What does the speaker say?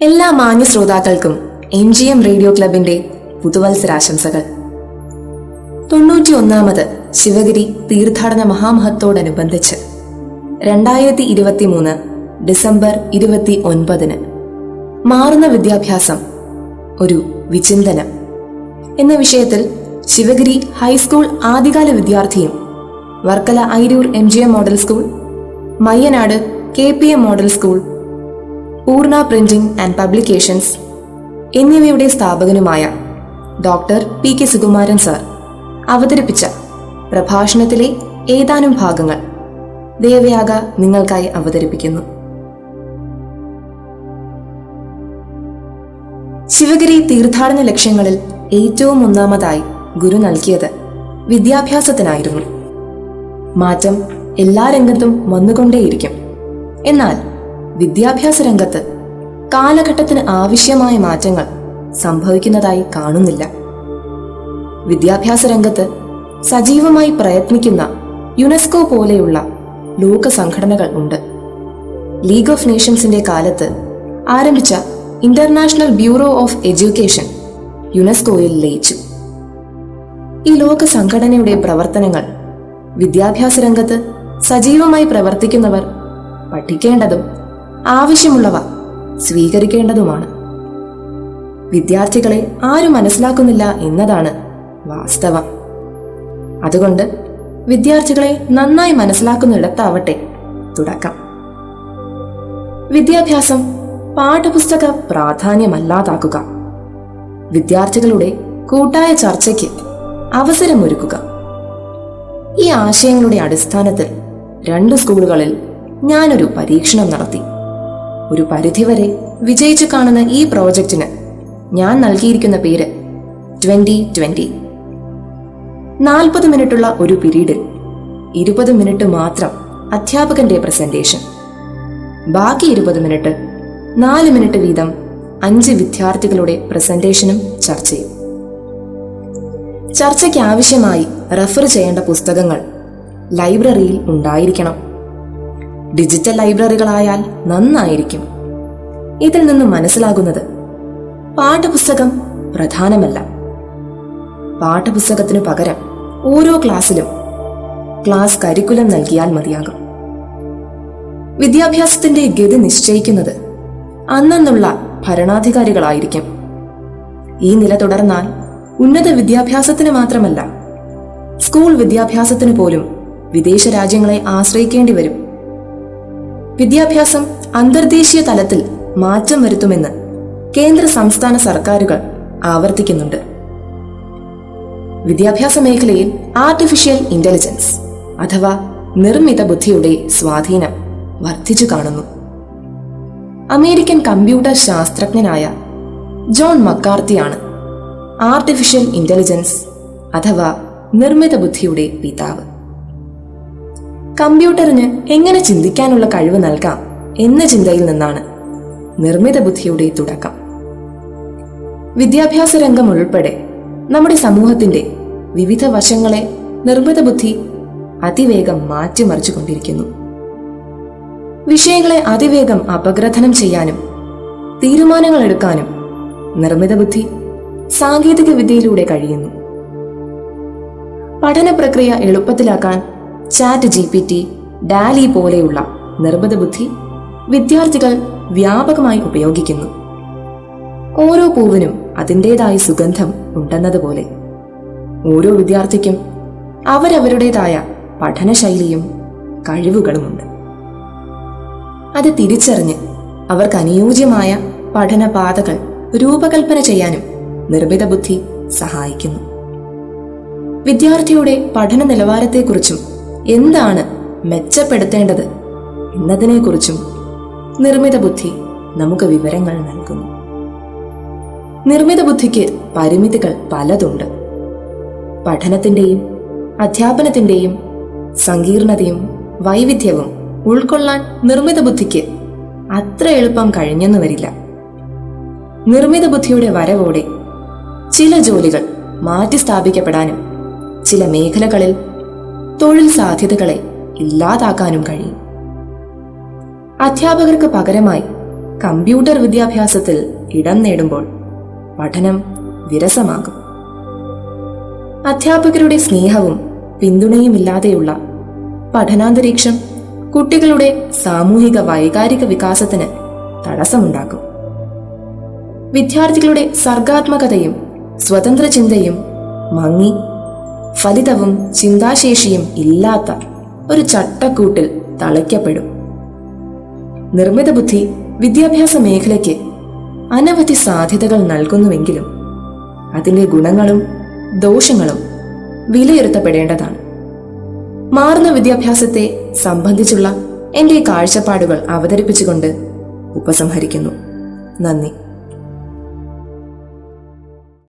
എല്ലാ മാന്യ ശ്രോതാക്കൾക്കും MGM റേഡിയോ ക്ലബിന്റെ പുതുവത്സരാശംസകൾ. 91ാമത് ശിവഗിരി തീർത്ഥാടന മഹാമഹത്തോടനുബന്ധിച്ച് 2023 ഡിസംബർ 29 മാറുന്ന വിദ്യാഭ്യാസം ഒരു വിചിന്തനം എന്ന വിഷയത്തിൽ ശിവഗിരി ഹൈസ്കൂൾ ആദ്യകാല വിദ്യാർത്ഥിയും Varkala Airoor MGM model school, Mayyanad KPM model school, Poorna printing and publications എന്നിവയുടെ സ്ഥാപകനുമായ ഡോക്ടർ PK സുകുമാരൻ സാർ അവതരിപ്പിച്ച പ്രഭാഷണത്തിലെ ഏതാനും ഭാഗങ്ങൾ ദേവയാഗ നിങ്ങൾക്കായി അവതരിപ്പിക്കുന്നു. ശിവഗിരി തീർത്ഥാടന ലക്ഷ്യങ്ങളിൽ ഏറ്റവും ഒന്നാമതായി ഗുരു നൽകിയത് വിദ്യാഭ്യാസത്തിനായിരുന്നു. മാറ്റം എല്ലാ രംഗത്തും വന്നുകൊണ്ടേയിരിക്കും. എന്നാൽ വിദ്യാഭ്യാസ രംഗത്ത് കാലഘട്ടത്തിന് ആവശ്യമായ മാറ്റങ്ങൾ സംഭവിക്കുന്നതായി കാണുന്നില്ല. വിദ്യാഭ്യാസ രംഗത്ത് സജീവമായി പ്രയത്നിക്കുന്ന യുനെസ്കോ പോലെയുള്ള ലോക സംഘടനകൾ ഉണ്ട്. ലീഗ് ഓഫ് നേഷൻസിന്റെ കാലത്ത് ആരംഭിച്ച ഇന്റർനാഷണൽ ബ്യൂറോ ഓഫ് എഡ്യൂക്കേഷൻ യുനെസ്കോയിൽ ലയിച്ചു. ഈ ലോക സംഘടനയുടെ പ്രവർത്തനങ്ങൾ വിദ്യാഭ്യാസ രംഗത്ത് സജീവമായി പ്രവർത്തിക്കുന്നവർ പഠിക്കേണ്ടതും ആവശ്യമുള്ളവ സ്വീകരിക്കേണ്ടതുമാണ്. വിദ്യാർത്ഥികളെ ആരും മനസ്സിലാക്കുന്നില്ല എന്നതാണ് വാസ്തവം. അതുകൊണ്ട് വിദ്യാർത്ഥികളെ നന്നായി മനസ്സിലാക്കുന്നിടത്താവട്ടെ തുടക്കം. വിദ്യാഭ്യാസം പാഠപുസ്തക പ്രാധാന്യമല്ലാതാക്കുക, വിദ്യാർത്ഥികളുടെ കൂട്ടായ ചർച്ചയ്ക്ക് അവസരമൊരുക്കുക. ഈ ആശയങ്ങളുടെ അടിസ്ഥാനത്തിൽ 2 സ്കൂളുകളിൽ ഞാനൊരു പരീക്ഷണം നടത്തി. ഒരു പരിധിവരെ വിജയിച്ചു കാണുന്ന ഈ പ്രോജക്റ്റിന് ഞാൻ നൽകിയിരിക്കുന്ന പേര് 2020. 40 മിനിറ്റുള്ള ഒരു പീരീഡിൽ 20 മിനിറ്റ് മാത്രം അധ്യാപകന്റെ പ്രസന്റേഷൻ, ബാക്കി 20 മിനിറ്റ് 4 മിനിറ്റ് വീതം 5 വിദ്യാർത്ഥികളുടെ പ്രസന്റേഷനും ചർച്ചയും. ചർച്ചയ്ക്ക് ആവശ്യമായി റെഫർ ചെയ്യേണ്ട പുസ്തകങ്ങൾ ലൈബ്രറിയിൽ ഉണ്ടായിരിക്കണം. ഡിജിറ്റൽ ലൈബ്രറികളായാൽ നന്നായിരിക്കും. ഇതിൽ നിന്നും മനസ്സിലാകുന്നത് പാഠപുസ്തകം പ്രധാനമല്ല. പാഠപുസ്തകത്തിനു പകരം ഓരോ ക്ലാസ്സിലും ക്ലാസ് കരിക്കുലം നൽകിയാൽ മതിയാകും. വിദ്യാഭ്യാസത്തിന്റെ ഗതി നിശ്ചയിക്കുന്നത് അന്നുള്ള ഭരണാധികാരികളായിരിക്കും. ഈ നില തുടർന്നാൽ ഉന്നത വിദ്യാഭ്യാസത്തിന് മാത്രമല്ല, സ്കൂൾ വിദ്യാഭ്യാസത്തിന് പോലും വിദേശ രാജ്യങ്ങളെ ആശ്രയിക്കേണ്ടി വരും. വിദ്യാഭ്യാസം അന്തർദേശീയ തലത്തിൽ മാറ്റം വരുത്തുമെന്ന് കേന്ദ്ര സംസ്ഥാന സർക്കാരുകൾ ആവർത്തിക്കുന്നുണ്ട്. വിദ്യാഭ്യാസ മേഖലയിൽ ആർട്ടിഫിഷ്യൽ ഇന്റലിജൻസ് അഥവാ നിർമ്മിത ബുദ്ധിയുടെ സ്വാധീനം വർദ്ധിച്ചു കാണുന്നു. അമേരിക്കൻ കമ്പ്യൂട്ടർ ശാസ്ത്രജ്ഞനായ ജോൺ മക്കാർത്തിയാണ് ആർട്ടിഫിഷ്യൽ ഇന്റലിജൻസ് അഥവാ നിർമ്മിത ബുദ്ധിയുടെ പിതാവ്. കമ്പ്യൂട്ടറിന് എങ്ങനെ ചിന്തിക്കാനുള്ള കഴിവ് നൽകാം എന്ന ചിന്തയിൽ നിന്നാണ് നിർമ്മിത ബുദ്ധിയുടെ തുടക്കം. വിദ്യാഭ്യാസ രംഗം ഉൾപ്പെടെ നമ്മുടെ സമൂഹത്തിന്റെ വിവിധ വശങ്ങളെ നിർമ്മിത ബുദ്ധി അതിവേഗം മാറ്റിമറിച്ചുകൊണ്ടിരിക്കുന്നു. വിഷയങ്ങളെ അതിവേഗം അപഗ്രഥനം ചെയ്യാനും തീരുമാനങ്ങൾ എടുക്കാനും നിർമ്മിത ബുദ്ധി സാങ്കേതിക വിദ്യയിലൂടെ കഴിയുന്നു. പഠന പ്രക്രിയ എളുപ്പത്തിലാക്കാൻ ChatGPT, DALL-E പോലെയുള്ള നിർമ്മിത ബുദ്ധി വിദ്യാർത്ഥികൾ വ്യാപകമായി ഉപയോഗിക്കുന്നു. ഓരോ പൂവിനും അതിൻ്റെതായ സുഗന്ധം ഉണ്ടെന്നതുപോലെ ഓരോ വിദ്യാർത്ഥിക്കും അവരവരുടേതായ പഠനശൈലിയും കഴിവുകളുമുണ്ട്. അത് തിരിച്ചറിഞ്ഞ് അവർക്ക് അനുയോജ്യമായ പഠനപാതകൾ രൂപകൽപ്പന ചെയ്യാനും നിർമ്മിത ബുദ്ധി സഹായിക്കുന്നു. വിദ്യാർത്ഥിയുടെ പഠന നിലവാരത്തെക്കുറിച്ചും എന്താണ് മെച്ചപ്പെടുത്തേണ്ടത് എന്നതിനെക്കുറിച്ചും നിർമ്മിത ബുദ്ധി നമുക്ക് വിവരങ്ങൾ നൽകുന്നു. നിർമ്മിത ബുദ്ധിക്ക് പരിമിതികൾ പലതുണ്ട്. പഠനത്തിന്റെയും അധ്യാപനത്തിന്റെയും സങ്കീർണതയും വൈവിധ്യവും ഉൾക്കൊള്ളാൻ നിർമ്മിത ബുദ്ധിക്ക് അത്ര എളുപ്പം കഴിഞ്ഞെന്നു വരില്ല. നിർമ്മിത ബുദ്ധിയുടെ വരവോടെ ചില ജോലികൾ മാറ്റി സ്ഥാപിക്കപ്പെടാനും ചില മേഖലകളിൽ തൊഴിൽ സാധ്യതകളെ ഇല്ലാതാക്കാനും കഴിയും. അധ്യാപകർക്ക് പകരമായി കമ്പ്യൂട്ടർ വിദ്യാഭ്യാസത്തിൽ ഇടം നേടുമ്പോൾ പഠനം വിരസമാകും. അധ്യാപകരുടെ സ്നേഹവും പിന്തുണയുമില്ലാതെയുള്ള പഠനാന്തരീക്ഷം കുട്ടികളുടെ സാമൂഹിക വൈകാരിക വികാസത്തിന് തടസ്സമുണ്ടാക്കും. വിദ്യാർത്ഥികളുടെ സർഗാത്മകതയും സ്വതന്ത്ര ചിന്തയും മങ്ങി ഫലിതവും ചിന്താശേഷിയും ഇല്ലാത്ത ഒരു ചട്ടക്കൂട്ടിൽ തളയ്ക്കപ്പെടും. നിർമ്മിത ബുദ്ധി വിദ്യാഭ്യാസ മേഖലയ്ക്ക് അനവധി സാധ്യതകൾ നൽകുന്നുവെങ്കിലും അതിന്റെ ഗുണങ്ങളും ദോഷങ്ങളും വിലയിരുത്തപ്പെടേണ്ടതാണ്. മാറുന്ന വിദ്യാഭ്യാസത്തെ സംബന്ധിച്ചുള്ള എൻ്റെ കാഴ്ചപ്പാടുകൾ അവതരിപ്പിച്ചുകൊണ്ട് ഉപസംഹരിക്കുന്നു. നന്ദി.